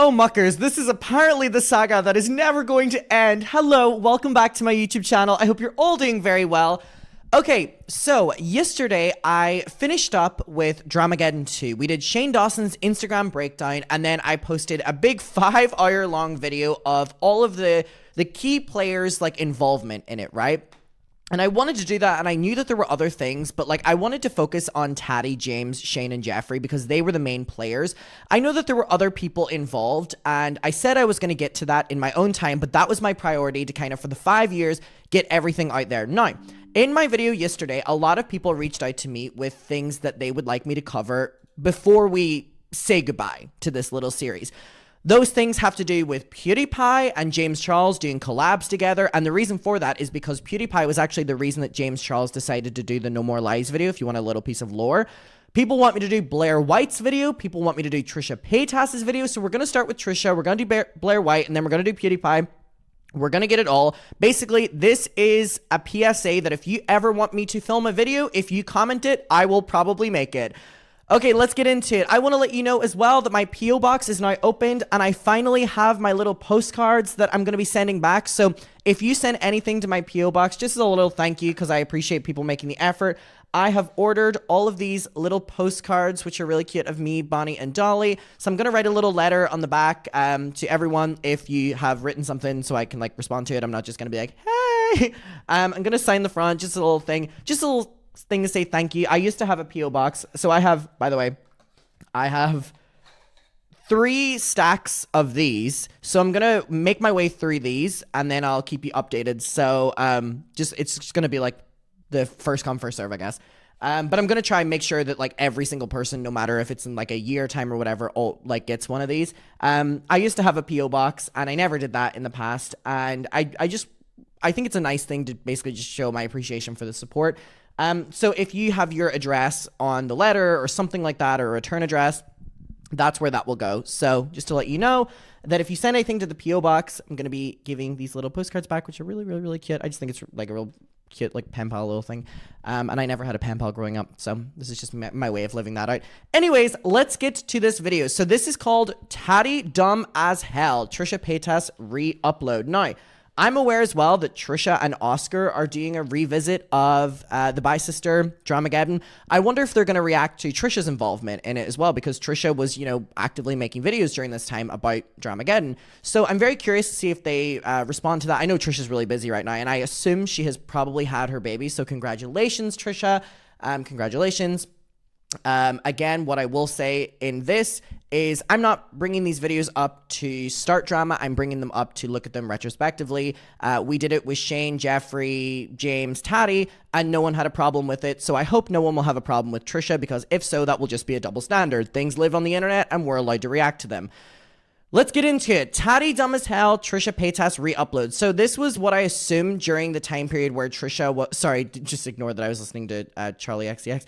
Oh, muckers, this is apparently the saga that is never going to end. Hello, welcome back to my YouTube channel. I hope you're all doing very well. Okay, so yesterday I finished up with Dramageddon 2. We did Shane Dawson's Instagram breakdown, and then I posted a big 5-hour long video of all of the key players' like involvement in it, right? And I wanted to do that, and I knew that there were other things, but like I wanted to focus on Tati, James, Shane, and Jeffrey because they were the main players. I know that there were other people involved, and I said I was going to get to that in my own time, but that was my priority to kind of, for the 5 years, get everything out there. Now, in my video yesterday, a lot of people reached out to me with things that they would like me to cover before we say goodbye to this little series. Those things have to do with PewDiePie and James Charles doing collabs together, and the reason for that is because PewDiePie was actually the reason that James Charles decided to do the No More Lies video, if you want a little piece of lore. People want me to do Blair White's video, people want me to do Trisha Paytas' video, so we're going to start with Trisha, we're going to do Blair White, and then we're going to do PewDiePie. We're going to get it all. Basically, this is a PSA that if you ever want me to film a video, if you comment it, I will probably make it. Okay, let's get into it. I want to let you know as well that my P.O. box is now opened and I finally have my little postcards that I'm going to be sending back. So if you send anything to my P.O. box, just as a little thank you because I appreciate people making the effort, I have ordered all of these little postcards, which are really cute, of me, Bonnie, and Dolly. So I'm going to write a little letter on the back to everyone if you have written something so I can like respond to it. I'm not just going to be like, hey. I'm going to sign the front, just a little thing, just a little thing to say thank you. I used to have a P.O. box. So I have, by the way, I have 3 stacks of these. So I'm going to make my way through these and then I'll keep you updated. So it's just going to be like the first come first serve, I guess. But I'm going to try and make sure that like every single person, no matter if it's in like a year time or whatever, all like gets one of these. I used to have a P.O. box and I never did that in the past. And I think it's a nice thing to basically just show my appreciation for the support. So if you have your address on the letter or something like that, or a return address, that's where that will go. So just to let you know that if you send anything to the P.O. box, I'm going to be giving these little postcards back, which are really, really, really cute. I just think it's like a real cute, like pen pal little thing. And I never had a pen pal growing up. So this is just my way of living that out. Anyways, let's get to this video. So this is called Tati Dumb as Hell, Trisha Paytas re-upload. Now, I'm aware as well that Trisha and Oscar are doing a revisit of the Bi-Sister Dramageddon. I wonder if they're going to react to Trisha's involvement in it as well, because Trisha was, you know, actively making videos during this time about Dramageddon. So I'm very curious to see if they respond to that. I know Trisha's really busy right now, and I assume she has probably had her baby. So congratulations, Trisha. Congratulations. Again, what I will say in this is I'm not bringing these videos up to start drama. I'm bringing them up to look at them retrospectively. We did it with Shane, Jeffrey, James, Tati, and no one had a problem with it. So I hope no one will have a problem with Trisha, because if so, that will just be a double standard. Things live on the internet and we're allowed to react to them. Let's get into it. Tati Dumb as Hell, Trisha Paytas re-upload. So this was what I assumed during the time period where Trisha was... Sorry, just ignore that I was listening to Charlie XCX.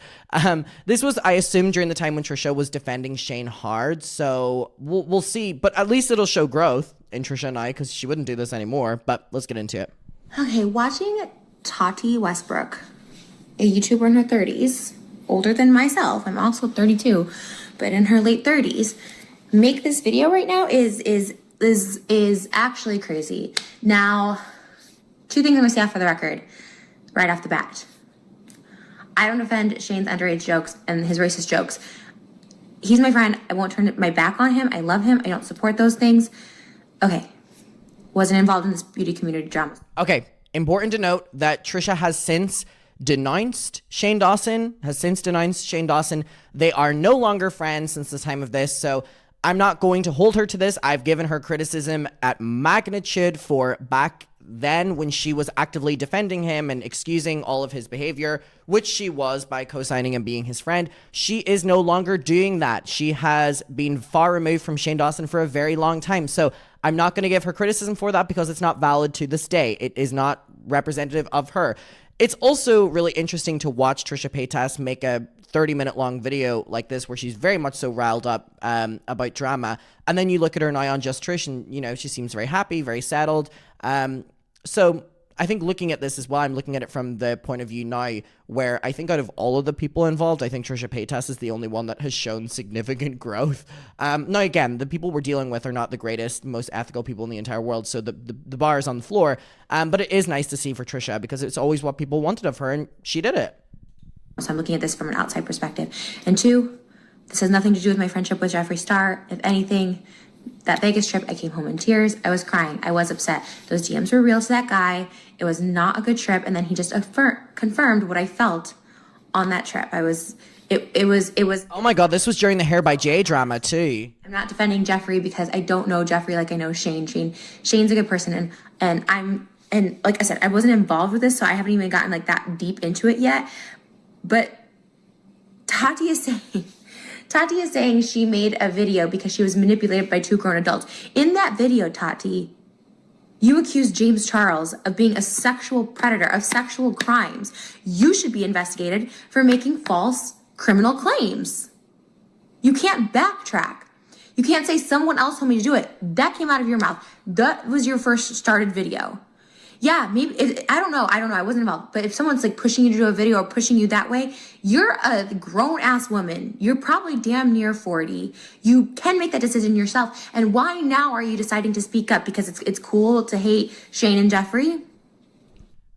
This was, I assumed, during the time when Trisha was defending Shane hard. So we'll see. But at least it'll show growth in Trisha and I, because she wouldn't do this anymore. But let's get into it. Okay, watching Tati Westbrook, a YouTuber in her 30s, older than myself. I'm also 32, but in her late 30s... make this video right now is actually crazy. Now, 2 things I'm gonna say off for the record, right off the bat. I don't defend Shane's underage jokes and his racist jokes. He's my friend. I won't turn my back on him. I love him. I don't support those things. Okay. Wasn't involved in this beauty community drama. Okay. Important to note that Trisha has since denounced Shane Dawson, They are no longer friends since the time of this. So I'm not going to hold her to this. I've given her criticism at magnitude for back then when she was actively defending him and excusing all of his behavior, which she was by co-signing and being his friend. She is no longer doing that. She has been far removed from Shane Dawson for a very long time. So I'm not going to give her criticism for that because it's not valid to this day. It is not representative of her. It's also really interesting to watch Trisha Paytas make a 30-minute long video like this where she's very much so riled up about drama. And then you look at her now on Just Trish and, you know, she seems very happy, very settled. So I think looking at this as well, I'm looking at it from the point of view now where I think out of all of the people involved, I think Trisha Paytas is the only one that has shown significant growth. Now, again, the people we're dealing with are not the greatest, most ethical people in the entire world, so the bar is on the floor. But it is nice to see for Trisha because it's always what people wanted of her, and she did it. So I'm looking at this from an outside perspective. And two, this has nothing to do with my friendship with Jeffree Star. If anything, that Vegas trip, I came home in tears. I was crying. I was upset. Those DMs were real to that guy. It was not a good trip. And then he just confirmed what I felt on that trip. It was. Oh my God, this was during the Hair by Jay drama too. I'm not defending Jeffree because I don't know Jeffree like I know Shane. Shane's a good person, and like I said, I wasn't involved with this, so I haven't even gotten like that deep into it yet. But Tati is saying she made a video because she was manipulated by 2 grown adults. In that video, Tati, you accused James Charles of being a sexual predator, of sexual crimes. You should be investigated for making false criminal claims. You can't backtrack. You can't say someone else told me to do it. That came out of your mouth. That was your first started video. Yeah, maybe, I don't know, I wasn't involved. But if someone's like pushing you to do a video or pushing you that way, you're a grown-ass woman. You're probably damn near 40. You can make that decision yourself. And why now are you deciding to speak up? Because it's cool to hate Shane and Jeffree?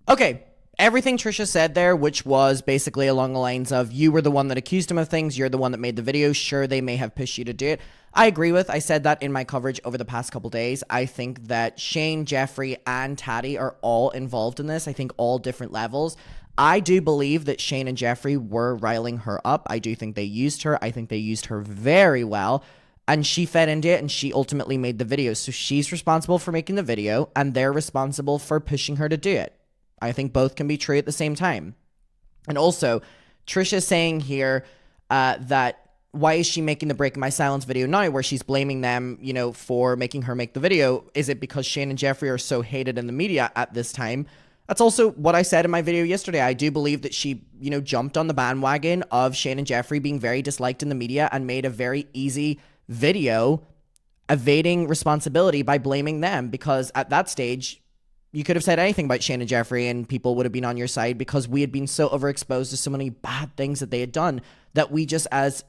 Okay, everything Trisha said there, which was basically along the lines of, you were the one that accused him of things, you're the one that made the video, sure, they may have pushed you to do it. I agree with. I said that in my coverage over the past couple days. I think that Shane, Jeffree, and Tati are all involved in this. I think all different levels. I do believe that Shane and Jeffree were riling her up. I do think they used her. I think they used her very well. And she fed into it, and she ultimately made the video. So she's responsible for making the video, and they're responsible for pushing her to do it. I think both can be true at the same time. And also, Trisha saying here that why is she making the Break My Silence video now where she's blaming them, you know, for making her make the video? Is it because Shane and Jeffree are so hated in the media at this time? That's also what I said in my video yesterday. I do believe that she, you know, jumped on the bandwagon of Shane and Jeffree being very disliked in the media and made a very easy video evading responsibility by blaming them, because at that stage, you could have said anything about Shane and Jeffree and people would have been on your side because we had been so overexposed to so many bad things that they had done that we just, as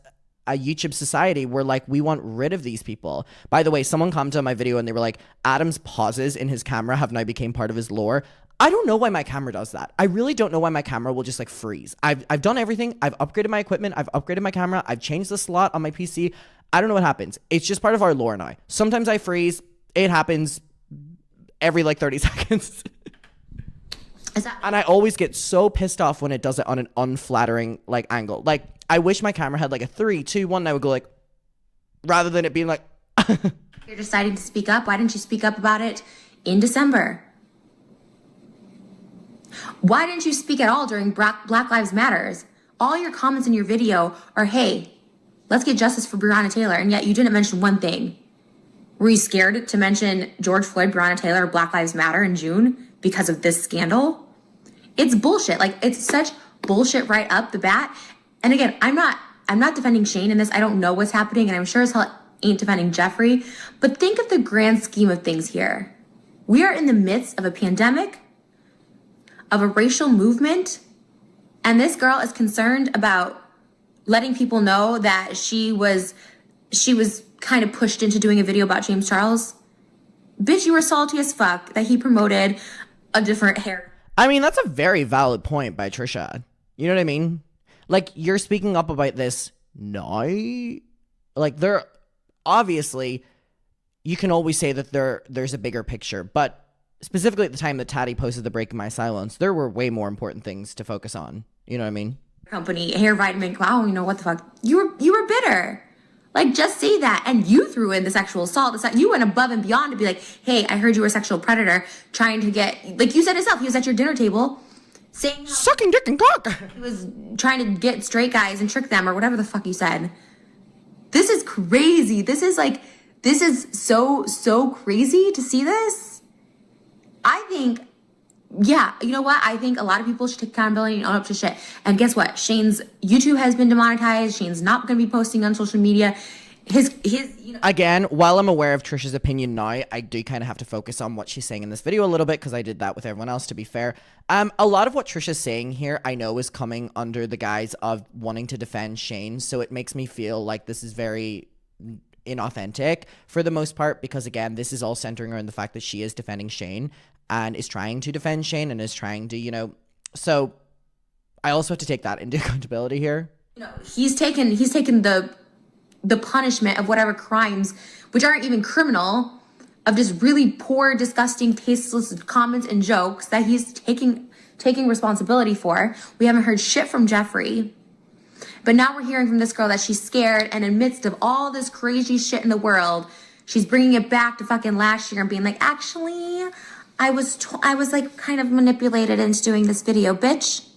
a YouTube society, we're like, we want rid of these people. By the way, someone commented on my video and they were like, Adam's pauses in his camera have now become part of his lore. I don't know why my camera does that. I really don't know why my camera will just like freeze. I've done everything. I've upgraded my equipment. I've upgraded my camera. I've changed the slot on my PC. I don't know what happens. It's just part of our lore now. Sometimes I freeze. It happens every like 30 seconds. And I always get so pissed off when it does it on an unflattering like angle. Like, I wish my camera had like a 3, 2, 1 and I would go like, rather than it being like You're deciding to speak up. Why didn't you speak up about it in December? Why didn't you speak at all during Black Lives Matters? All your comments in your video are, hey, let's get justice for Breonna Taylor, and yet you didn't mention one thing. Were you scared to mention George Floyd, Breonna Taylor, Black Lives Matter in June because of this scandal? It's bullshit. Like, it's such bullshit right up the bat. And again, I'm not defending Shane in this. I don't know what's happening, and I'm sure as hell ain't defending Jeffree. But think of the grand scheme of things here. We are in the midst of a pandemic, of a racial movement, and this girl is concerned about letting people know that she was kind of pushed into doing a video about James Charles. Bitch, you were salty as fuck that he promoted a different hair. I mean, that's a very valid point by Trisha. You know what I mean? Like, you're speaking up about this now. Like, there, obviously, you can always say that there's a bigger picture, but specifically at the time that Tati posted the Break My Silence, there were way more important things to focus on. You know what I mean? Company, hair vitamin, wow, you know what the fuck? You were bitter. Like, just say that. And you threw in the sexual assault. You went above and beyond to be like, hey, I heard you were a sexual predator trying to get, like you said yourself, he was at your dinner table saying sucking dick and cock. He was trying to get straight guys and trick them or whatever the fuck you said. This is crazy. This is so crazy to see this. I think, yeah, you know what? I think a lot of people should take accountability and own up to shit. And guess what? Shane's YouTube has been demonetized. Shane's not going to be posting on social media. Again, while I'm aware of Trisha's opinion now, I do kind of have to focus on what she's saying in this video a little bit because I did that with everyone else, to be fair. A lot of what Trisha's saying here, I know, is coming under the guise of wanting to defend Shane, so it makes me feel like this is very inauthentic for the most part because, again, this is all centering around the fact that she is defending Shane and is trying to defend Shane and is trying to, so I also have to take that into accountability here. He's taken the punishment of whatever crimes, which aren't even criminal, of just really poor, disgusting, tasteless comments and jokes that he's taking responsibility for. We haven't heard shit from Jeffree. But now we're hearing from this girl that she's scared, and in the midst of all this crazy shit in the world, she's bringing it back to fucking last year and being like, actually, I was like kind of manipulated into doing this video, bitch.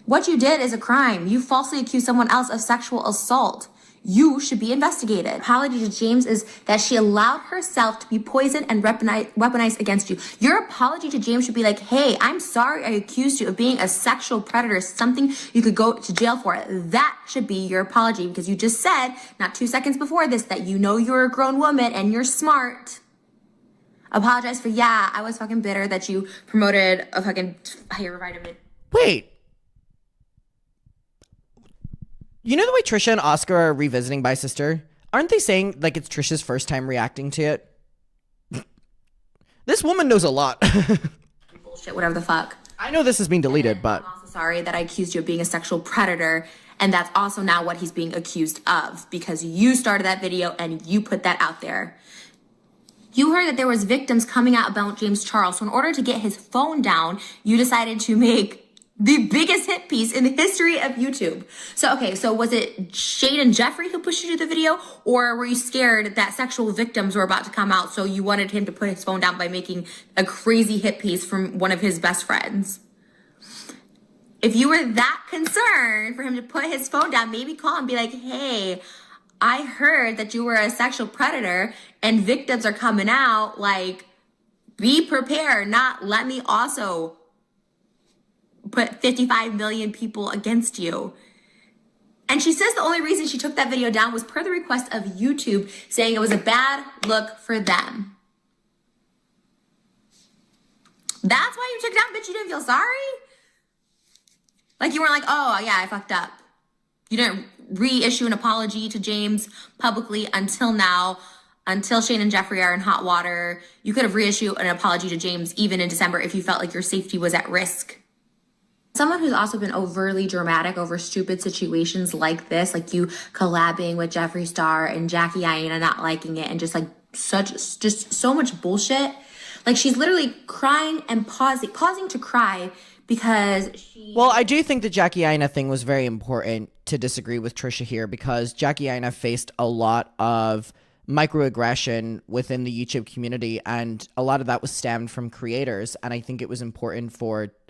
What you did is a crime. You falsely accused someone else of sexual assault. You should be investigated. Apology to James is that she allowed herself to be poisoned and weaponized against you. Your apology to James should be like, hey, I'm sorry I accused you of being a sexual predator, something you could go to jail for. That should be your apology because you just said, not 2 seconds before this, that you know you're a grown woman and you're smart. Apologize for, I was fucking bitter that you promoted a fucking hair vitamin. Wait. You know the way Trisha and Oscar are revisiting By Sister? Aren't they saying like it's Trisha's first time reacting to it? This woman knows a lot. Bullshit, whatever the fuck. I know this is being deleted, but... I'm also sorry that I accused you of being a sexual predator, and that's also now what he's being accused of, because you started that video and you put that out there. You heard that there was victims coming out about James Charles, so in order to get his phone down, you decided to make the biggest hit piece in the history of YouTube. So was it Shane and Jeffree who pushed you to the video, or were you scared that sexual victims were about to come out, so you wanted him to put his phone down by making a crazy hit piece from one of his best friends? If you were that concerned for him to put his phone down, maybe call and be like, hey, I heard that you were a sexual predator and victims are coming out. Like, be prepared, not let me also put 55 million people against you. And she says the only reason she took that video down was per the request of YouTube, saying it was a bad look for them. That's why you took it down, bitch. You didn't feel sorry? Like you weren't like, oh yeah, I fucked up. You didn't reissue an apology to James publicly until now, until Shane and Jeffree are in hot water. You could have reissued an apology to James even in December if you felt like your safety was at risk. Someone who's also been overly dramatic over stupid situations like this, like you collabing with Jeffree Star and Jackie Aina not liking it, and just like just so much bullshit. Like she's literally crying and pausing to cry because she... Well, I do think the Jackie Aina thing was very important to disagree with Trisha here, because Jackie Aina faced a lot of microaggression within the YouTube community, and a lot of that was stemmed from creators. And I think it was important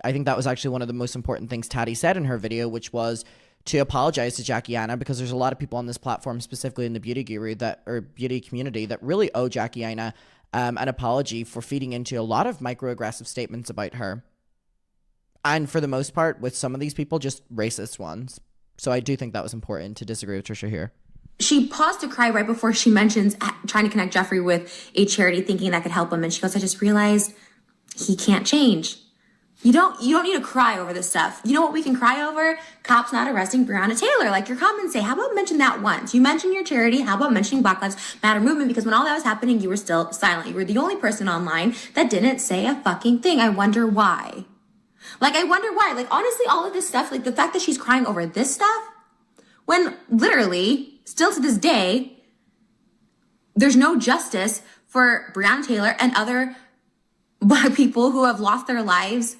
I think that was actually one of the most important things Tati said in her video, which was to apologize to Jackie Aina, because there's a lot of people on this platform, specifically in the beauty beauty community, that really owe Jackie Aina an apology for feeding into a lot of microaggressive statements about her. And for the most part, with some of these people, just racist ones. So I do think that was important to disagree with Trisha here. She paused to cry right before she mentions trying to connect Jeffree with a charity, thinking that could help him. And she goes, I just realized he can't change. You don't need to cry over this stuff. You know what we can cry over? Cops not arresting Breonna Taylor. Like your comments say, how about mention that once? You mentioned your charity. How about mentioning Black Lives Matter movement? Because when all that was happening, you were still silent. You were the only person online that didn't say a fucking thing. I wonder why. Like, I wonder why. Like, honestly, all of this stuff, like the fact that she's crying over this stuff, when literally, still to this day, there's no justice for Breonna Taylor and other Black people who have lost their lives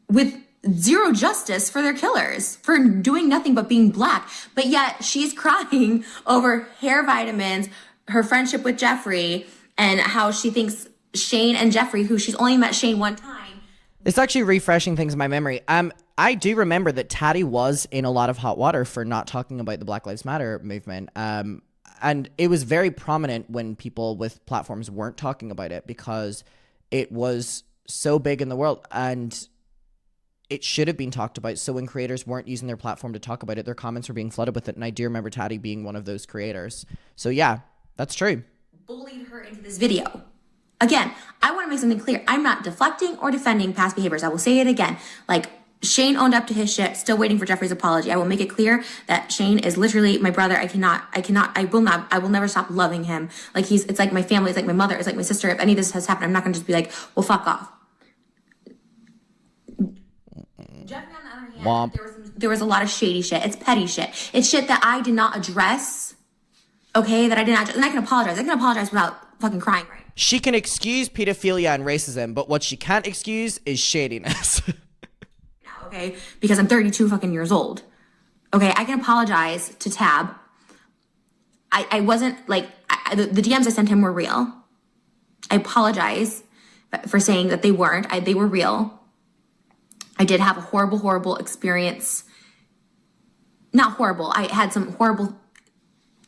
with zero justice for their killers for doing nothing but being Black. But yet she's crying over hair vitamins, her friendship with Jeffree, and how she thinks Shane and Jeffree, who she's only met Shane one time. It's actually refreshing things in my memory. I do remember that Tati was in a lot of hot water for not talking about the Black Lives Matter movement. And it was very prominent when people with platforms weren't talking about it, because it was so big in the world. And it should have been talked about. So when creators weren't using their platform to talk about it, their comments were being flooded with it. And I do remember Tati being one of those creators. So yeah, that's true. Bullied her into this video. Again, I want to make something clear. I'm not deflecting or defending past behaviors. I will say it again. Like, Shane owned up to his shit, still waiting for Jeffrey's apology. I will make it clear that Shane is literally my brother. I will never stop loving him. Like, it's like my family, it's like my mother, it's like my sister. If any of this has happened, I'm not going to just be like, well, fuck off. Jeffrey, on the other hand, Womp. there was a lot of shady shit. It's petty shit. It's shit that I did not address. Okay, that I did not address. And I can apologize. I can apologize without fucking crying, right? She can excuse pedophilia and racism, but what she can't excuse is shadiness. Okay, because I'm 32 fucking years old. Okay, I can apologize to Tab. I wasn't like, the DMs I sent him were real. I apologize for saying that they weren't. They were real. I did have a horrible, horrible experience. Not horrible. I had some horrible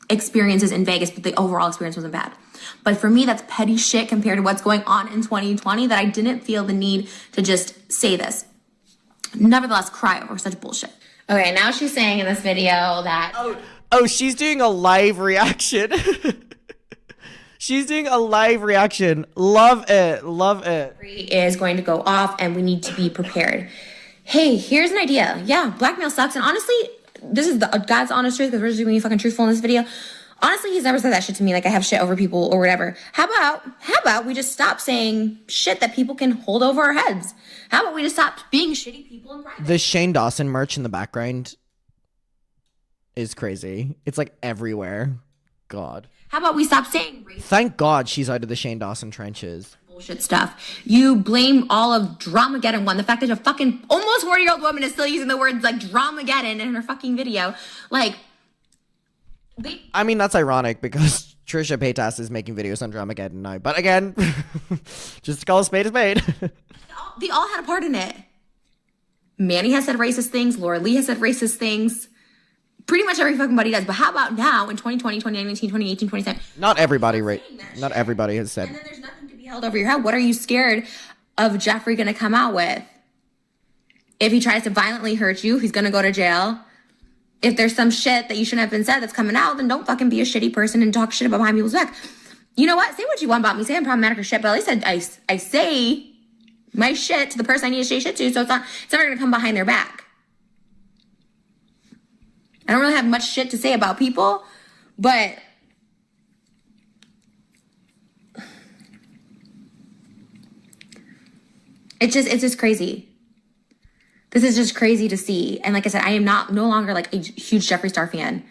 experiences in Vegas, but the overall experience wasn't bad. But for me, that's petty shit compared to what's going on in 2020 that I didn't feel the need to just say this. Nevertheless, cry over such bullshit. Okay, now she's saying in this video that... Oh, she's doing a live reaction. She's doing a live reaction. Love it. Love it. ...is going to go off and we need to be prepared. Hey, here's an idea. Yeah, blackmail sucks. And honestly, this is the God's honest truth because we're just being fucking truthful in this video. Honestly, he's never said that shit to me, like I have shit over people or whatever. How about we just stop saying shit that people can hold over our heads? How about we just stop being shitty people in private? The Shane Dawson merch in the background is crazy. It's like everywhere. God. How about we stop saying racist Thank God she's out of the Shane Dawson trenches. bullshit stuff? You blame all of Dramageddon 1. The fact that a fucking almost 40-year-old woman is still using the words like Dramageddon in her fucking video. Like... I mean, that's ironic because Trisha Paytas is making videos on Dramageddon now. But again, just to call a spade is spade. They all had a part in it. Manny has said racist things. Laura Lee has said racist things. Pretty much every fucking buddy does. But how about now in 2020, 2019, 2018, 2017? Not everybody, right? Not everybody has said. And then there's nothing to be held over your head. What are you scared of Jeffrey going to come out with? If he tries to violently hurt you, he's going to go to jail. If there's some shit that you shouldn't have been said that's coming out, then don't fucking be a shitty person and talk shit about behind people's back. You know what? Say what you want about me. Say I'm problematic or shit, but at least I say my shit to the person I need to say shit to, so it's never gonna come behind their back. I don't really have much shit to say about people, but it's just crazy. This is just crazy to see. And like I said, I am no longer like a huge Jeffree Star fan.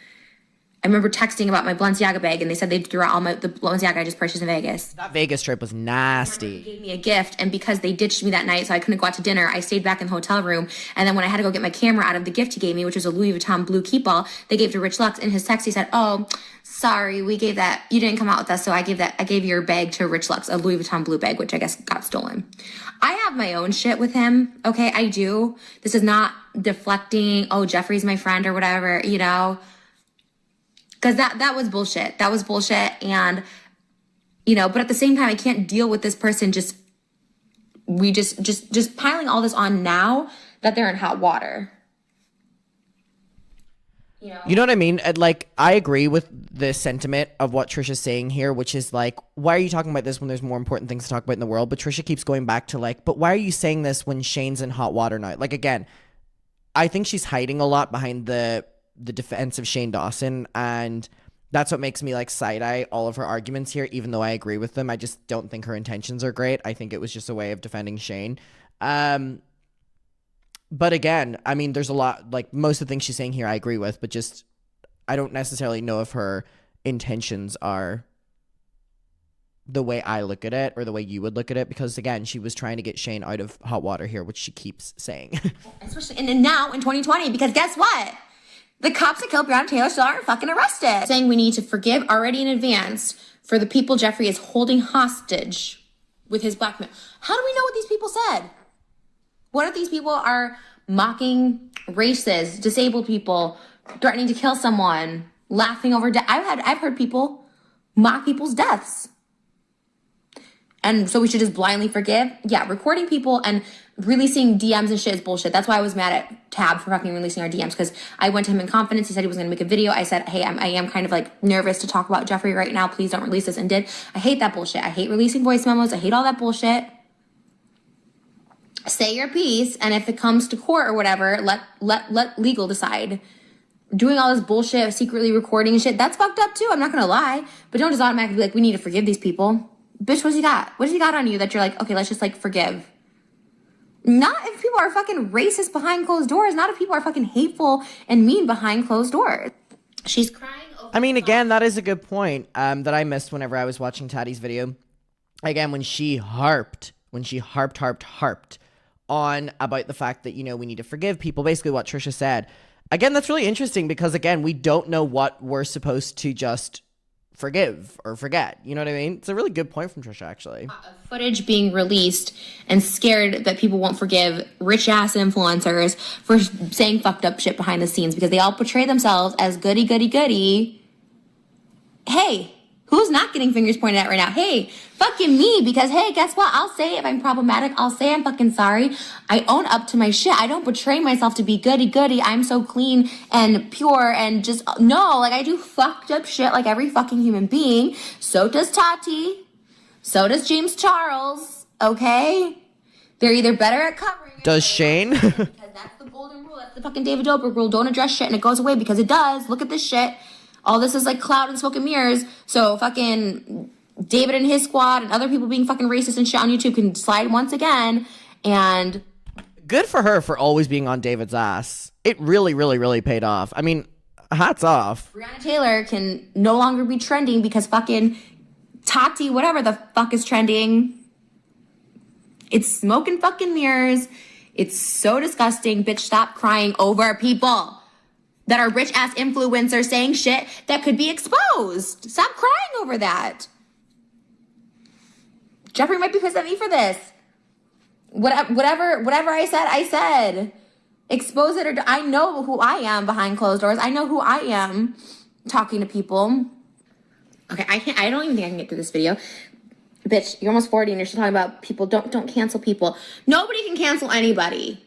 I remember texting about my Balenciaga bag and they said they threw out all the Balenciaga I just purchased in Vegas. That Vegas trip was nasty. They gave me a gift, and because they ditched me that night so I couldn't go out to dinner, I stayed back in the hotel room. And then when I had to go get my camera out of the gift he gave me, which was a Louis Vuitton blue keepball, they gave to Rich Lux. In his text he said, "Oh, sorry, we gave that, you didn't come out with us, so I gave your bag to Rich Lux, a Louis Vuitton blue bag," which I guess got stolen. I have my own shit with him, okay? I do. This is not deflecting, oh, Jeffrey's my friend or whatever, you know? Because that was bullshit. That was bullshit. And, you know, but at the same time, I can't deal with this person just piling all this on now that they're in hot water. You know what I mean? Like, I agree with the sentiment of what Trisha's saying here, which is like, why are you talking about this when there's more important things to talk about in the world? But Trisha keeps going back to like, but why are you saying this when Shane's in hot water now? Like, again, I think she's hiding a lot behind the defense of Shane Dawson, and that's what makes me like side-eye all of her arguments here, even though I agree with them. I just don't think her intentions are great. I think it was just a way of defending Shane. But again, I mean, there's a lot, like most of the things she's saying here I agree with, but just I don't necessarily know if her intentions are the way I look at it or the way you would look at it, because again, she was trying to get Shane out of hot water here, which she keeps saying. Especially and now in 2020, because guess what? The cops that killed Breonna Taylor still aren't fucking arrested. Saying we need to forgive already in advance for the people Jeffrey is holding hostage with his blackmail. How do we know what these people said? What if these people are mocking races, disabled people, threatening to kill someone, laughing over death? I've heard people mock people's deaths. and so we should just blindly forgive. Yeah, recording people and releasing DMs and shit is bullshit. That's why I was mad at Tab for fucking releasing our DMs, because I went to him in confidence. He said he was going to make a video. I said, hey, I am kind of like nervous to talk about Jeffree right now. Please don't release this, and did. I hate that bullshit. I hate releasing voice memos. I hate all that bullshit. Say your piece, and if it comes to court or whatever, let legal decide. Doing all this bullshit, secretly recording and shit, that's fucked up too. I'm not going to lie. But don't just automatically be like, we need to forgive these people. Bitch, what's he got? What does he got on you that you're like, okay, let's just like forgive? Not if people are fucking racist behind closed doors. Not if people are fucking hateful and mean behind closed doors. She's crying over. I mean, again, that is a good point that I missed whenever I was watching Tati's video. Again, when she harped on about the fact that, you know, we need to forgive people, basically what Trisha said. Again, that's really interesting because, again, we don't know what we're supposed to just forgive or forget. You know what I mean? It's a really good point from Trisha, actually. Footage being released and scared that people won't forgive rich ass influencers for saying fucked up shit behind the scenes because they all portray themselves as goody, goody, goody. Hey, who's not getting fingers pointed at right now? Hey, fucking me, because hey, guess what? I'll say if I'm problematic, I'll say I'm fucking sorry. I own up to my shit. I don't portray myself to be goody goody. I'm so clean and pure and just, no, like I do fucked up shit like every fucking human being. So does Tati. So does James Charles, okay? They're either better at covering it. Does Shane? Because that's the golden rule. That's the fucking David Dobrik rule. Don't address shit and it goes away because it does. Look at this shit. All this is like cloud and smoke and mirrors. So fucking David and his squad and other people being fucking racist and shit on YouTube can slide once again. And good for her for always being on David's ass. It really, really, really paid off. I mean, hats off. Breonna Taylor can no longer be trending because fucking Tati, whatever the fuck is trending. It's smoke and fucking mirrors. It's so disgusting. Bitch, stop crying over people that are rich ass influencers saying shit that could be exposed. Stop crying over that. Jeffree might be pissed at me for this. Whatever I said. Expose it, or I know who I am behind closed doors. I know who I am talking to people. Okay, I don't even think I can get through this video. Bitch, you're almost 40 and you're still talking about people. Don't cancel people. Nobody can cancel anybody.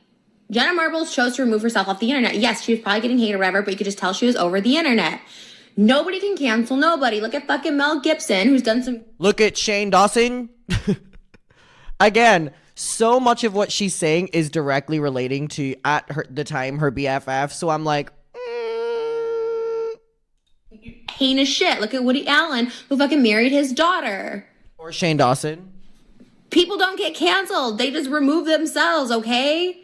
Jenna Marbles chose to remove herself off the internet. Yes, she was probably getting hate or whatever, but you could just tell she was over the internet. Nobody can cancel nobody. Look at fucking Mel Gibson, who's done some... Look at Shane Dawson. Again, so much of what she's saying is directly relating to, at the time, her BFF. So I'm like... heinous shit. Look at Woody Allen, who fucking married his daughter. Or Shane Dawson. People don't get canceled. They just remove themselves, okay?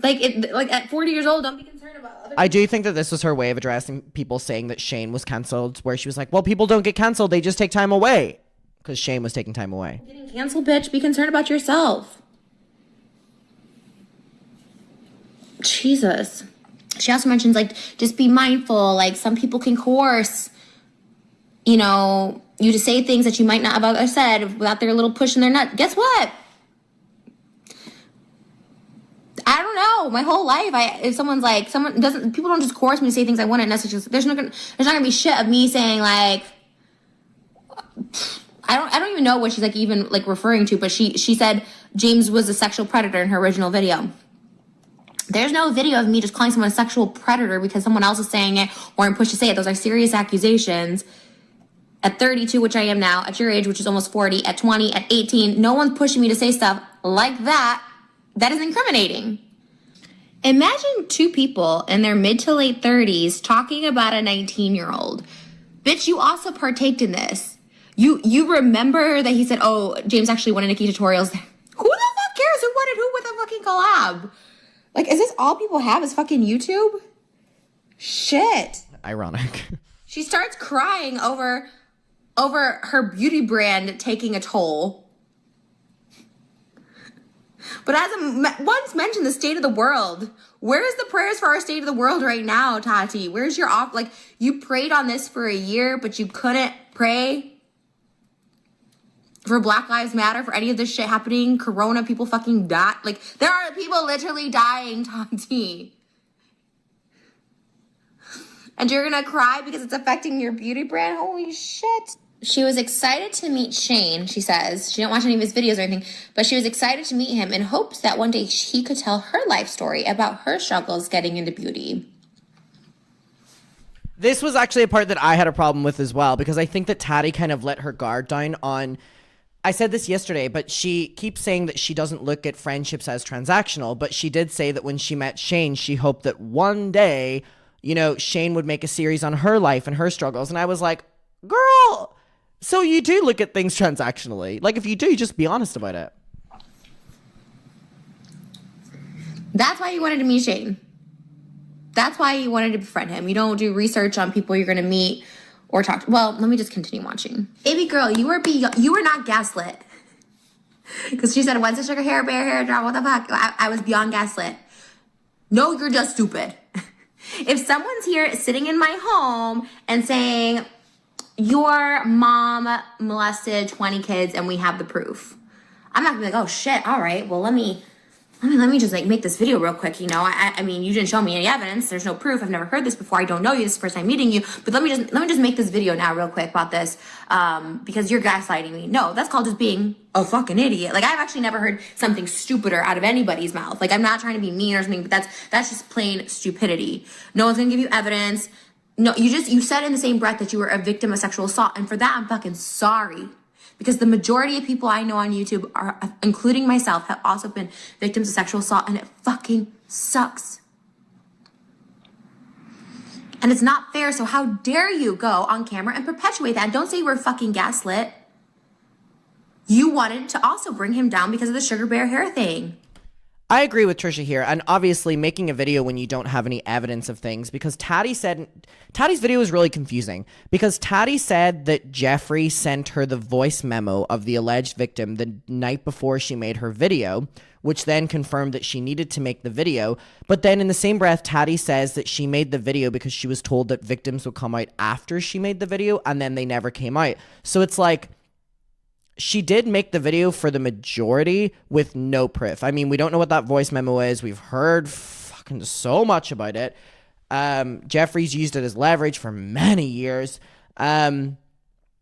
Like at 40 years old, don't be concerned about other people. I do think that this was her way of addressing people saying that Shane was canceled, where she was like, well, people don't get canceled, they just take time away. Because Shane was taking time away. Getting canceled, bitch. Be concerned about yourself. Jesus. She also mentions, like, just be mindful. Like, some people can coerce, you know, you to say things that you might not have otherwise said without their little push in their nut. Guess what? I don't know. My whole life, if someone's like, people don't just coerce me to say things I wouldn't necessarily. There's not gonna be shit of me saying like, I don't even know what she's like even like referring to, but she said James was a sexual predator in her original video. There's no video of me just calling someone a sexual predator because someone else is saying it or I'm pushed to say it. Those are serious accusations. At 32, which I am now, at your age, which is almost 40, at 20, at 18, no one's pushing me to say stuff like that. That is incriminating. Imagine two people in their mid to late 30s talking about a 19-year-old. Bitch, you also partaked in this. You remember that he said, oh, James actually won a Nikki tutorials. Who the fuck cares who won it? Who with a fucking collab? Like, is this all people have is fucking YouTube? Shit. Ironic. She starts crying over her beauty brand taking a toll. But as I once mentioned, the state of the world. Where's the prayers for our state of the world right now, Tati? Where's your off? Like, you prayed on this for a year, but you couldn't pray for Black Lives Matter, for any of this shit happening. Corona, people fucking die. Like, there are people literally dying, Tati. And you're gonna cry because it's affecting your beauty brand? Holy shit. She was excited to meet Shane, she says. She didn't watch any of his videos or anything, but she was excited to meet him in hopes that one day he could tell her life story about her struggles getting into beauty. This was actually a part that I had a problem with as well, because I think that Tati kind of let her guard down on... I said this yesterday, but she keeps saying that she doesn't look at friendships as transactional, but she did say that when she met Shane, she hoped that one day, you know, Shane would make a series on her life and her struggles. And I was like, girl... So you do look at things transactionally. Like, if you do, just be honest about it. That's why you wanted to meet Shane. That's why you wanted to befriend him. You don't do research on people you're going to meet or talk to. Well, let me just continue watching. Baby girl, you were not gaslit. Because she said, when's the sugar hair, bear hair drop? What the fuck? I was beyond gaslit. No, you're just stupid. If someone's here sitting in my home and saying... your mom molested 20 kids and we have the proof, I'm not gonna be like, oh shit, all right, well let me just like make this video real quick, you know. I mean, you didn't show me any evidence, there's no proof, I've never heard this before, I don't know you, this is the first time meeting you, but let me just make this video now real quick about this, because you're gaslighting me. No, that's called just being a fucking idiot. Like, I've actually never heard something stupider out of anybody's mouth. Like, I'm not trying to be mean or something, but that's just plain stupidity. No one's gonna give you evidence. No, you said in the same breath that you were a victim of sexual assault, and for that, I'm fucking sorry. Because the majority of people I know on YouTube, including myself, have also been victims of sexual assault, and it fucking sucks. And it's not fair, so how dare you go on camera and perpetuate that? Don't say you were fucking gaslit. You wanted to also bring him down because of the sugar bear hair thing. I agree with Trisha here, and obviously making a video when you don't have any evidence of things, because Tati's video is really confusing, because Tati said that Jeffrey sent her the voice memo of the alleged victim the night before she made her video, which then confirmed that she needed to make the video, but then in the same breath, Tati says that she made the video because she was told that victims would come out after she made the video, and then they never came out. So it's like, she did make the video for the majority with no proof. I mean, we don't know what that voice memo is. We've heard fucking so much about it. Jeffrey's used it as leverage for many years. And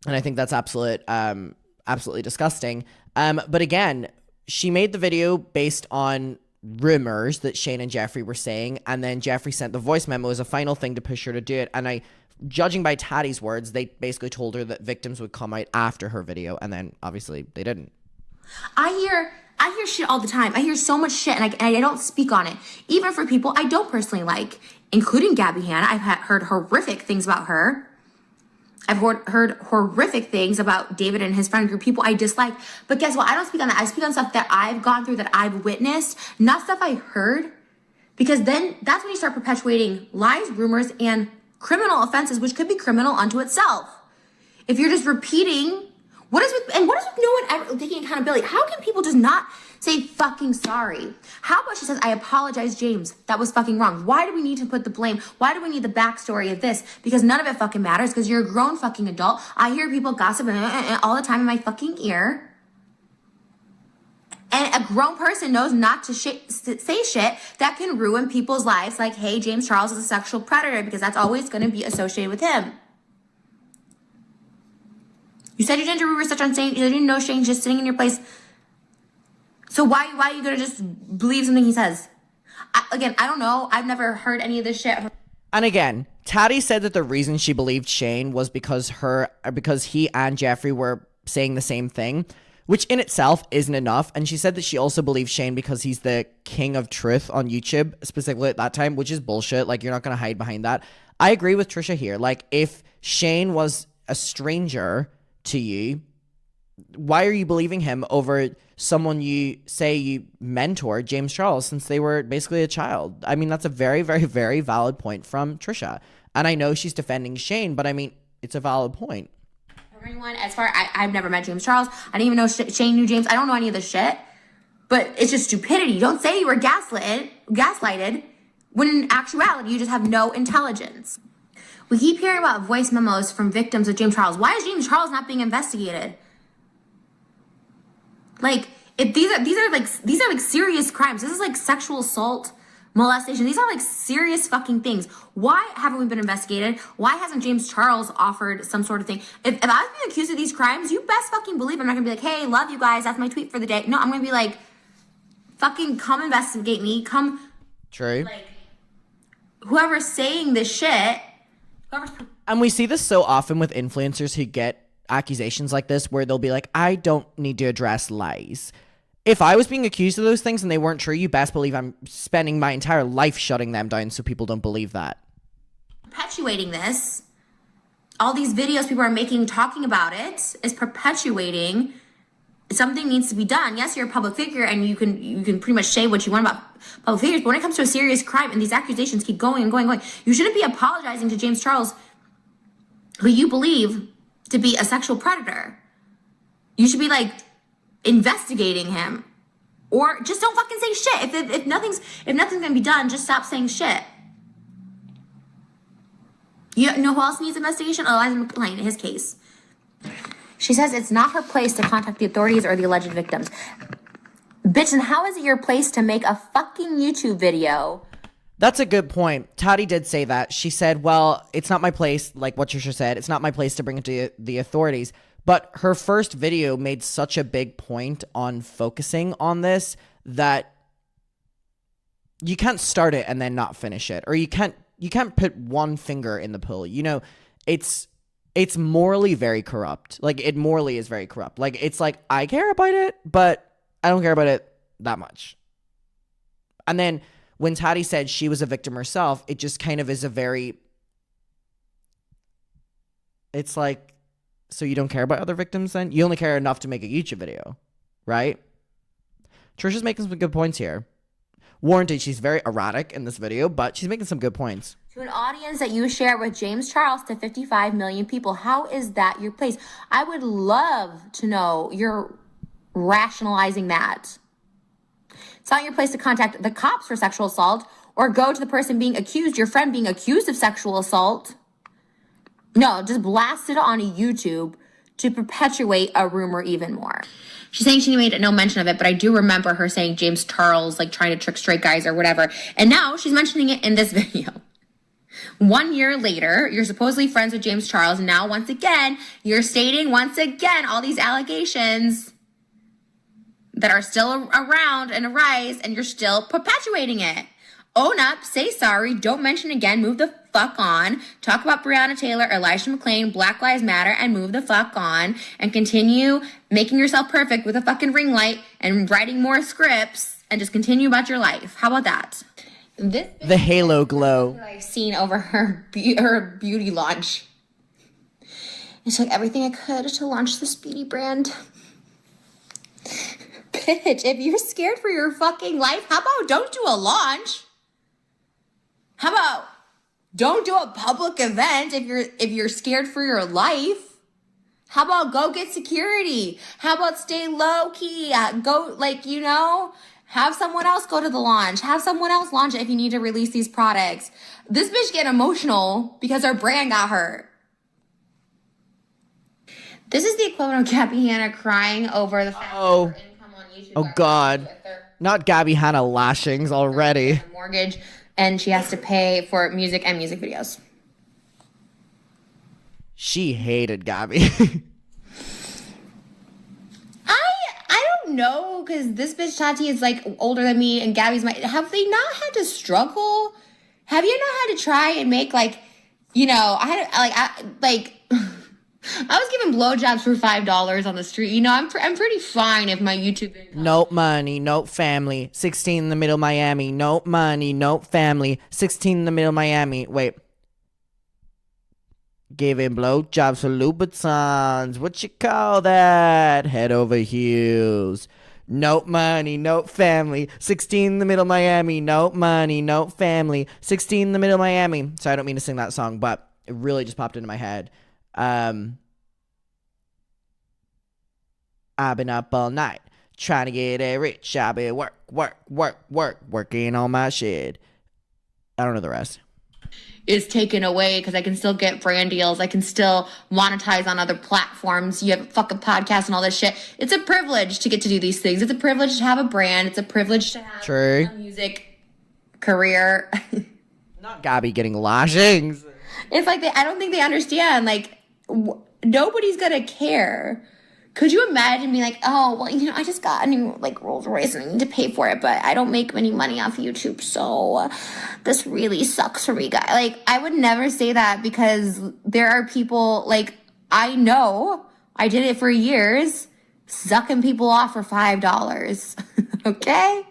I think that's absolutely disgusting. But again, she made the video based on rumors that Shane and Jeffrey were saying. And then Jeffrey sent the voice memo as a final thing to push her to do it. And judging by Tati's words, they basically told her that victims would come out after her video, and then obviously they didn't. I hear shit all the time. I heard so much shit, and I don't speak on it. Even for people I don't personally like, including Gabby Hanna. I've heard horrific things about her. I've heard horrific things about David and his friend group, people I dislike. But guess what? I don't speak on that. I speak on stuff that I've gone through, that I've witnessed, not stuff I heard. Because then that's when you start perpetuating lies, rumors, and criminal offenses, which could be criminal unto itself. If you're just repeating, what is with no one ever taking accountability? How can people just not say fucking sorry? How about she says, I apologize, James. That was fucking wrong. Why do we need to put the blame? Why do we need the backstory of this? Because none of it fucking matters, because you're a grown fucking adult. I hear people gossip all the time in my fucking ear. And a grown person knows not to say shit that can ruin people's lives. Like, hey, James Charles is a sexual predator, because that's always going to be associated with him. You said you didn't do research on Shane. You didn't know Shane's just sitting in your place. So why are you going to just believe something he says? I don't know. I've never heard any of this shit. And again, Tati said that the reason she believed Shane was because he and Jeffrey were saying the same thing, which in itself isn't enough. And she said that she also believes Shane because he's the king of truth on YouTube, specifically at that time, which is bullshit. Like, you're not going to hide behind that. I agree with Trisha here. Like, if Shane was a stranger to you, why are you believing him over someone you say you mentored, James Charles, since they were basically a child? I mean, that's a very, very, very valid point from Trisha. And I know she's defending Shane, but I mean, it's a valid point. Everyone, I've never met James Charles. I didn't even know Shane knew James. I don't know any of this shit. But it's just stupidity. Don't say you were gaslighted, when in actuality, you just have no intelligence. We keep hearing about voice memos from victims of James Charles. Why is James Charles not being investigated? Like, if these are like serious crimes. This is like sexual assault, molestation. These are like serious fucking things. Why haven't we been investigated? Why hasn't James Charles offered some sort of thing? If I was being accused of these crimes, you best fucking believe I'm not gonna be like, hey, love you guys, that's my tweet for the day. No, I'm gonna be like, fucking come investigate me. Come. True. Like, whoever's saying this shit, and we see this so often with influencers who get accusations like this where they'll be like, I don't need to address lies. If I was being accused of those things and they weren't true, you best believe I'm spending my entire life shutting them down so people don't believe that. Perpetuating this, all these videos people are making talking about it is perpetuating. Something needs to be done. Yes, you're a public figure and you can pretty much say what you want about public figures, but when it comes to a serious crime and these accusations keep going and going and going, you shouldn't be apologizing to James Charles, who you believe to be a sexual predator. You should be like investigating him, or just don't fucking say shit. If nothing's gonna be done, just stop saying shit. You know who else needs investigation? Eliza McClain, in his case. She says it's not her place to contact the authorities or the alleged victims. Bitch, and how is it your place to make a fucking YouTube video? That's a good point. Tati did say that. She said, well, it's not my place, like what Trisha said, it's not my place to bring it to the authorities. But her first video made such a big point on focusing on this that you can't start it and then not finish it. Or you can't put one finger in the pool. You know, it's morally very corrupt. Like, it morally is very corrupt. Like, it's like, I care about it, but I don't care about it that much. And then when Tati said she was a victim herself, it just kind of is a very, it's like, so you don't care about other victims then? You only care enough to make a YouTube video, right? Trisha's making some good points here. Warranted, she's very erratic in this video, but she's making some good points. To an audience that you share with James Charles to 55 million people, how is that your place? I would love to know you're rationalizing that. It's not your place to contact the cops for sexual assault or go to the person being accused, your friend being accused of sexual assault. No, just blast it on YouTube to perpetuate a rumor even more. She's saying she made no mention of it, but I do remember her saying James Charles, like, trying to trick straight guys or whatever. And now she's mentioning it in this video. 1 year later, you're supposedly friends with James Charles. And now, once again, you're stating once again all these allegations that are still around and arise, and you're still perpetuating it. Own up, say sorry, don't mention again, move the fuck on. Talk about Breonna Taylor, Elijah McClain, Black Lives Matter, and move the fuck on. And continue making yourself perfect with a fucking ring light and writing more scripts and just continue about your life. How about that? The halo glow that I've seen over her beauty launch. I took everything I could to launch this beauty brand. Bitch, if you're scared for your fucking life, how about don't do a launch? How about don't do a public event if you're scared for your life? How about go get security? How about stay low key? Go, like, you know, have someone else go to the launch. Have someone else launch it if you need to release these products. This bitch get emotional because her brand got hurt. This is the equivalent of Gabby Hanna crying over the fact that her income on YouTube. Oh God, not Gabby Hanna lashings already. Mortgage, and she has to pay for music and music videos. She hated Gabby. I don't know, because this bitch Tati is like older than me, and Gabby's have they not had to struggle? Have you not had to try and make, like, you know, I was giving blowjobs for $5 on the street. You know, I'm pretty fine if my YouTube income. No money, no family. 16 in the middle of Miami. No money, no family. 16 in the middle of Miami. Wait. Giving blowjobs for Louboutins. What you call that? Head over heels. No money, no family. 16 in the middle of Miami. No money, no family. 16 in the middle of Miami. Sorry, I don't mean to sing that song, but it really just popped into my head. I've been up all night trying to get rich. I've been working on my shit. I don't know the rest. Is taken away because I can still get brand deals. I can still monetize on other platforms. You have a fucking podcast and all this shit. It's a privilege to get to do these things. It's a privilege to have a brand. It's a privilege to have a music career. Not Gabby getting lashings. It's like I don't think they understand. Like, nobody's gonna care. Could you imagine being like, oh, well, I just got a new like Rolls Royce and I need to pay for it, but I don't make any money off YouTube, so this really sucks for me, guys. Like, I would never say that, because there are people, like, I know I did it for years, sucking people off for $5. Okay?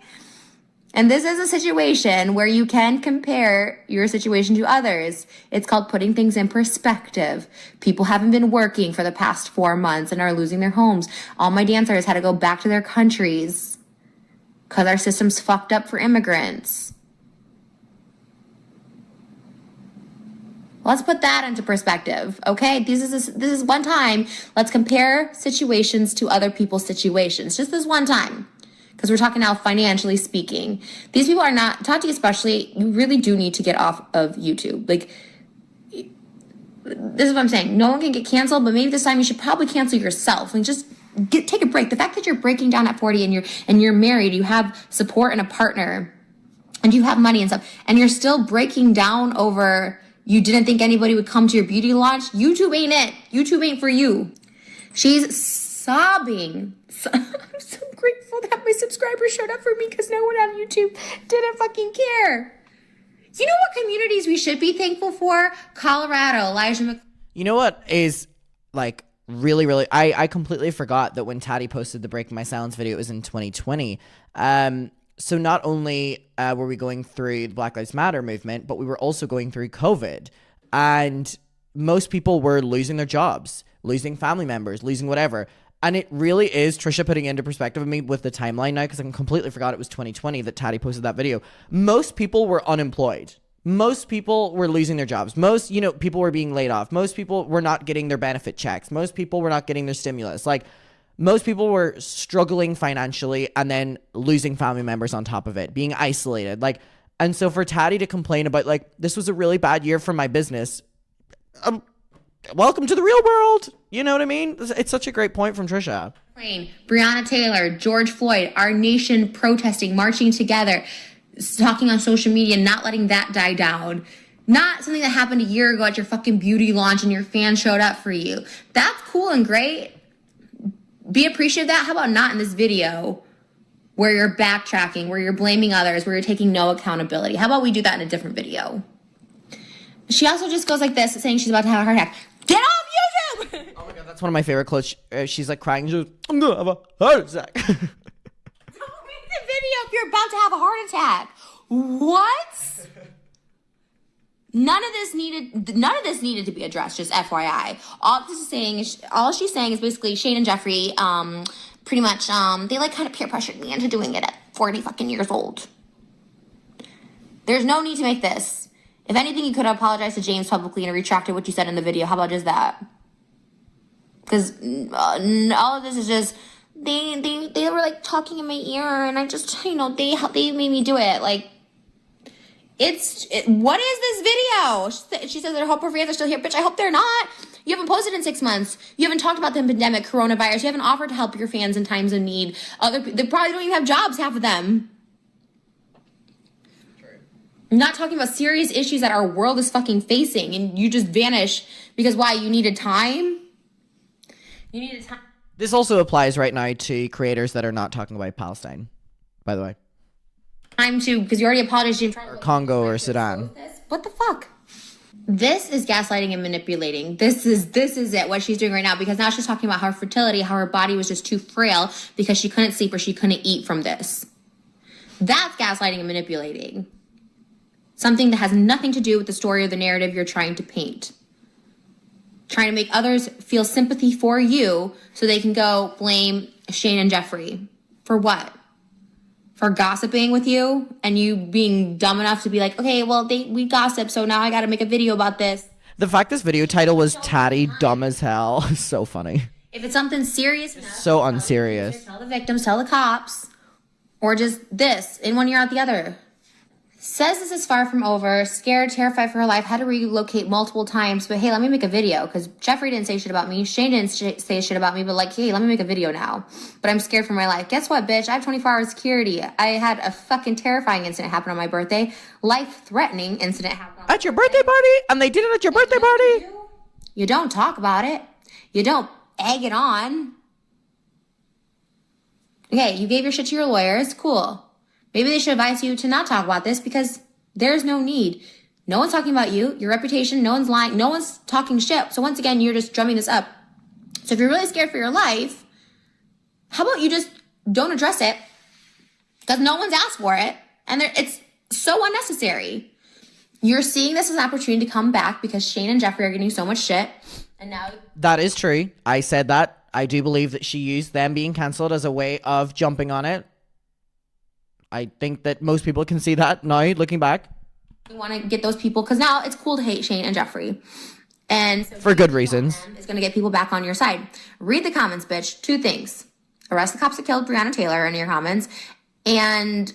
And this is a situation where you can compare your situation to others. It's called putting things in perspective. People haven't been working for the past 4 months and are losing their homes. All my dancers had to go back to their countries because our system's fucked up for immigrants. Let's put that into perspective, okay? This is one time. Let's compare situations to other people's situations. Just this one time. Because we're talking now financially speaking. These people are not, Tati especially, you really do need to get off of YouTube. Like, this is what I'm saying. No one can get canceled, but maybe this time you should probably cancel yourself and just take a break. The fact that you're breaking down at 40 and you're married, you have support and a partner, and you have money and stuff, and you're still breaking down over you didn't think anybody would come to your beauty launch. YouTube ain't it. YouTube ain't for you. She's sobbing. I'm so grateful that my subscribers showed up for me, because no one on YouTube didn't fucking care. You know what communities we should be thankful for? Colorado, Elijah You know what is like really, really, I completely forgot that when Tati posted the Breaking My Silence video, it was in 2020. So not only were we going through the Black Lives Matter movement, but we were also going through COVID. And most people were losing their jobs, losing family members, losing whatever. And it really is, Trisha putting it into perspective of me with the timeline now, because I completely forgot it was 2020 that Tati posted that video. Most people were unemployed. Most people were losing their jobs. Most, people were being laid off. Most people were not getting their benefit checks. Most people were not getting their stimulus. Like, most people were struggling financially and then losing family members on top of it, being isolated. Like, and so for Tati to complain about, like, this was a really bad year for my business, welcome to the real world. You know what I mean? It's such a great point from Trisha. Breonna Taylor, George Floyd, our nation protesting, marching together, talking on social media, not letting that die down. Not something that happened a year ago at your fucking beauty launch and your fans showed up for you. That's cool and great. Be appreciative of that. How about not in this video where you're backtracking, where you're blaming others, where you're taking no accountability? How about we do that in a different video? She also just goes like this, saying she's about to have a heart attack. Get off YouTube! Oh my God, that's one of my favorite quotes. She's like crying. She's like, I'm gonna have a heart attack. Don't make the video if you're about to have a heart attack. What? None of this needed to be addressed. Just FYI. All she's saying is basically Shane and Jeffrey, pretty much, they like kind of peer pressured me into doing it at 40 fucking years old. There's no need to make this. If anything, you could have apologized to James publicly and retracted what you said in the video. How about just that? Because all of this is just they were like talking in my ear, and I just they made me do it. Like, what is this video? She says that I hope her fans are still here. Bitch, I hope they're not. You haven't posted in 6 months. You haven't talked about the pandemic, coronavirus. You haven't offered to help your fans in times of need. They probably don't even have jobs, half of them. I'm not talking about serious issues that our world is fucking facing, and you just vanish because why? You needed time? You needed time. This also applies right now to creators that are not talking about Palestine, by the way. Time to, because you already apologized. Or Congo or Sudan. What the fuck? This is gaslighting and manipulating. This is it, what she's doing right now, because now she's talking about her fertility, how her body was just too frail because she couldn't sleep or she couldn't eat from this. That's gaslighting and manipulating. Something that has nothing to do with the story or the narrative you're trying to paint. Trying to make others feel sympathy for you so they can go blame Shane and Jeffrey. For what? For gossiping with you and you being dumb enough to be like, okay, well, we gossip, so now I got to make a video about this. The fact this video title was Tati Dumb as Hell is so funny. If it's something serious enough, so unserious. Tell the victims, tell the cops, or just this in one ear out the other. Says this is far from over, scared, terrified for her life, had to relocate multiple times. But hey, let me make a video, because Jeffree didn't say shit about me. Shane didn't say shit about me, but like, hey, let me make a video now. But I'm scared for my life. Guess what, bitch? I have 24-hour security. I had a fucking terrifying incident happen on my birthday. Life-threatening incident happen At your birthday party? And they did it at your birthday party? You don't talk about it. You don't egg it on. Okay, you gave your shit to your lawyers. Cool. Maybe they should advise you to not talk about this because there's no need. No one's talking about you, your reputation. No one's lying. No one's talking shit. So once again, you're just drumming this up. So if you're really scared for your life, how about you just don't address it? Because no one's asked for it. And it's so unnecessary. You're seeing this as an opportunity to come back because Shane and Jeffree are getting so much shit. And now... That is true. I said that. I do believe that she used them being cancelled as a way of jumping on it. I think that most people can see that now, looking back. We want to get those people, because now it's cool to hate Shane and Jeffree. And so for good reasons. It's going to get people back on your side. Read the comments, bitch. 2 things. Arrest the cops that killed Breonna Taylor in your comments. And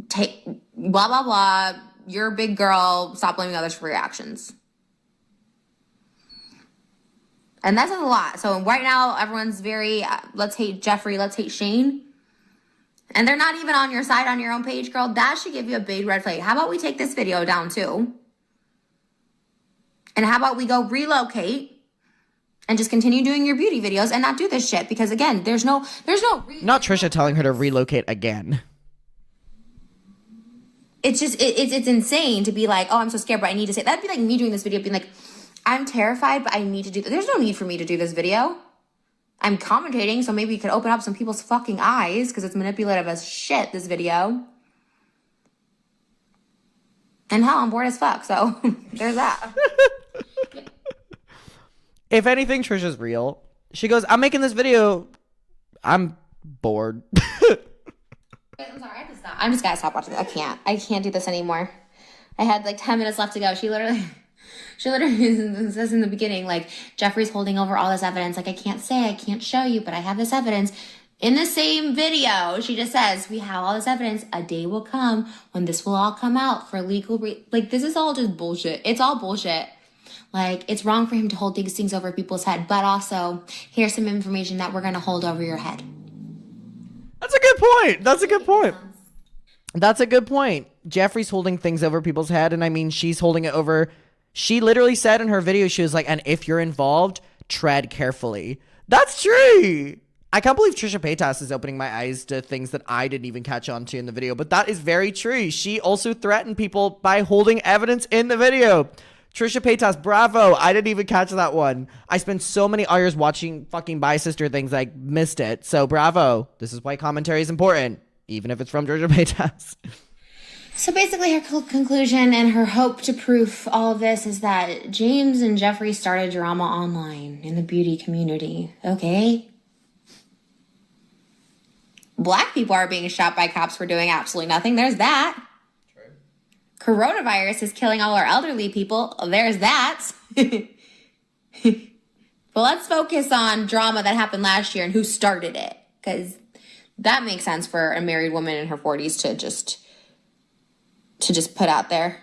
take blah, blah, blah. You're a big girl. Stop blaming others for your actions. And that's a lot. So right now, everyone's very, let's hate Jeffree, let's hate Shane. And they're not even on your side on your own page, girl. That should give you a big red flag. How about we take this video down too? And how about we go relocate and just continue doing your beauty videos and not do this shit? Because again, there's no reason. Not Trisha telling her to relocate again. It's just, it's insane to be like, oh, I'm so scared, but I need to say, that'd be like me doing this video being like, I'm terrified, but I need to do, there's no need for me to do this video. I'm commentating, so maybe you could open up some people's fucking eyes because it's manipulative as shit, this video. And hell, I'm bored as fuck, so there's that. If anything, Trisha's real. She goes, I'm making this video. I'm bored. I'm sorry, I have to stop. I'm just gotta stop watching this. I can't do this anymore. I had like 10 minutes left to go. She literally says in the beginning, like, Jeffree's holding over all this evidence. Like, I can't show you, but I have this evidence. In the same video, she just says, we have all this evidence. A day will come when this will all come out for legal like, this is all just bullshit. It's all bullshit. Like, it's wrong for him to hold these things over people's head, but also, here's some information that we're going to hold over your head. That's a good point. That's a good point. That's a good point. Jeffree's holding things over people's head, and I mean, she's holding it over... She literally said in her video, she was like, and if you're involved, tread carefully. That's true. I can't believe Trisha Paytas is opening my eyes to things that I didn't even catch on to in the video, but that is very true. She also threatened people by holding evidence in the video. Trisha Paytas, bravo. I didn't even catch that one. I spent so many hours watching fucking Bye Sister things, I missed it. So bravo. This is why commentary is important, even if it's from Trisha Paytas. So basically her conclusion and her hope to proof all of this is that James and Jeffree started drama online in the beauty community, okay? Black people are being shot by cops for doing absolutely nothing. There's that. True. Coronavirus is killing all our elderly people. There's that. But let's focus on drama that happened last year and who started it. Because that makes sense for a married woman in her 40s to just put out there.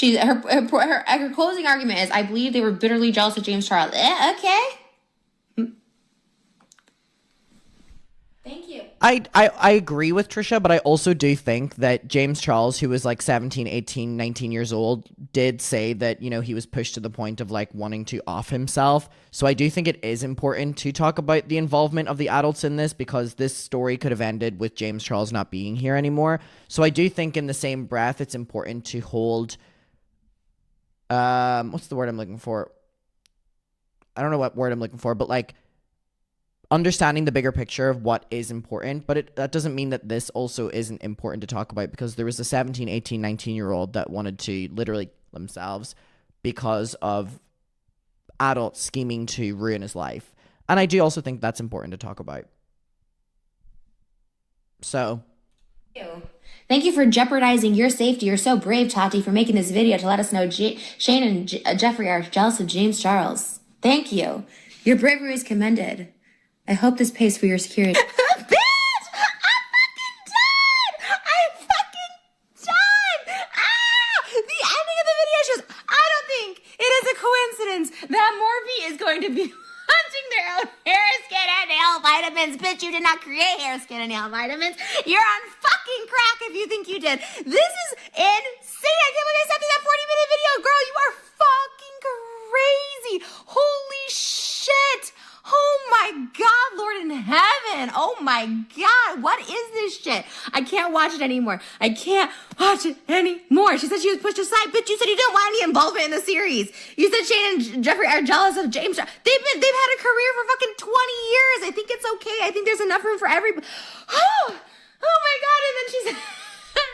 Her closing argument is, I believe they were bitterly jealous of James Charles. Okay. Thank you. I agree with Trisha, but I also do think that James Charles, who was like 17, 18, 19 years old, did say that, you know, he was pushed to the point of like wanting to off himself. So I do think it is important to talk about the involvement of the adults in this, because this story could have ended with James Charles not being here anymore. So I do think in the same breath, it's important to hold, what's the word I'm looking for? I don't know what word I'm looking for, but like, understanding the bigger picture of what is important, but that doesn't mean that this also isn't important to talk about, because there was a 17, 18, 19-year-old that wanted to literally kill themselves because of adults scheming to ruin his life. And I do also think that's important to talk about. So. Thank you for jeopardizing your safety. You're so brave, Tati, for making this video to let us know Shane and Jeffree are jealous of James Charles. Thank you. Your bravery is commended. I hope this pays for your security. Bitch! I'm fucking done! I'm fucking vitamins. Bitch, you did not create hair, skin, and nail vitamins. You're on fucking crack if you think you did. This is insane. I can't believe I sent you that 40-minute video. Girl, you are fucking crazy. Holy shit. Oh my God, Lord in heaven. Oh my God, what is this shit? I can't watch it anymore. I can't watch it anymore. She said she was pushed aside. Bitch, you said you didn't want any involvement in the series. You said Shane and Jeffrey are jealous of James. They've had a career for fucking 20 years. I think it's okay. I think there's enough room for everybody. Oh my God, and then she said...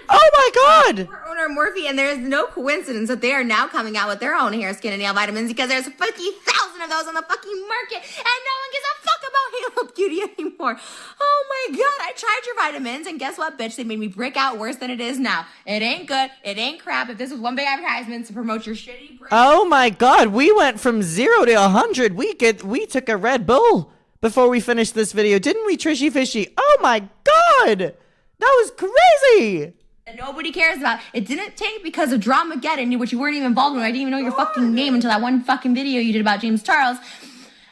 Oh my God! Owner Morphe, and there's no coincidence that they are now coming out with their own hair, skin, and nail vitamins because there's 50,000 of those on the fucking market, and no one gives a fuck about Halo Beauty anymore. Oh my God, I tried your vitamins, and guess what, bitch? They made me break out worse than it is now. It ain't good. It ain't crap. If this was one big advertisement to promote your shitty brand. Oh my God, we went from 0 to 100. We took a Red Bull before we finished this video, didn't we, Trishy Fishy? Oh my God, that was crazy. That nobody cares about. It didn't take because of Dramageddon, which you weren't even involved in. I didn't even know your fucking name until that one fucking video you did about James Charles.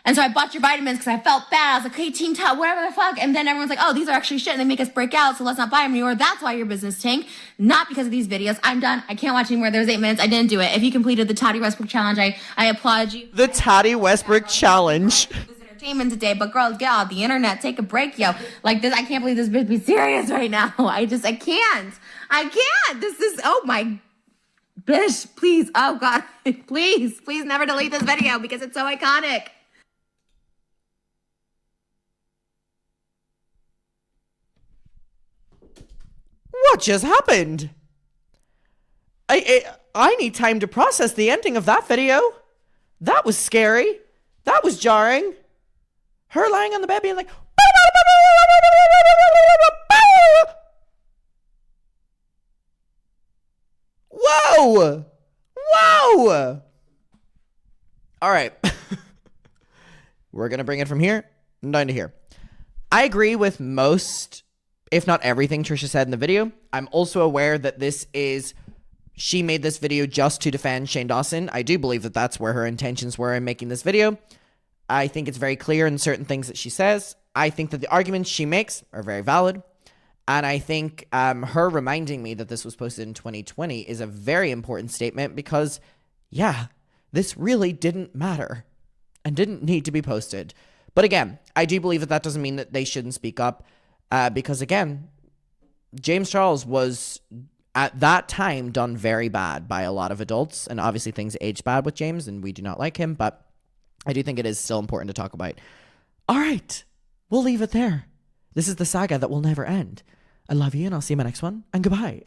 And so I bought your vitamins because I felt bad. I was like, hey, Team Top, whatever the fuck. And then everyone's like, oh, these are actually shit and they make us break out, so let's not buy them anymore. That's why your business tanked. Not because of these videos. I'm done. I can't watch anymore. There was 8 minutes. I didn't do it. If you completed the Tati Westbrook challenge, I applaud you. The Tati Westbrook challenge. Entertainment today, but girls, get off the internet. Take a break, yo. Like this, I can't believe this bitch be serious right now. I can't. This is, oh my, bitch, please, oh God, please never delete this video because it's so iconic. What just happened? I need time to process the ending of that video. That was scary. That was jarring. Her lying on the bed being like, whoa! Whoa! All right. We're going to bring it from here down to here. I agree with most, if not everything Trisha said in the video. I'm also aware that she made this video just to defend Shane Dawson. I do believe that that's where her intentions were in making this video. I think it's very clear in certain things that she says. I think that the arguments she makes are very valid. And I think her reminding me that this was posted in 2020 is a very important statement because, yeah, this really didn't matter and didn't need to be posted. But again, I do believe that that doesn't mean that they shouldn't speak up because, again, James Charles was, at that time, done very bad by a lot of adults. And obviously things aged bad with James and we do not like him, but I do think it is still important to talk about. All right, we'll leave it there. This is the saga that will never end. I love you and I'll see you in my next one, and goodbye.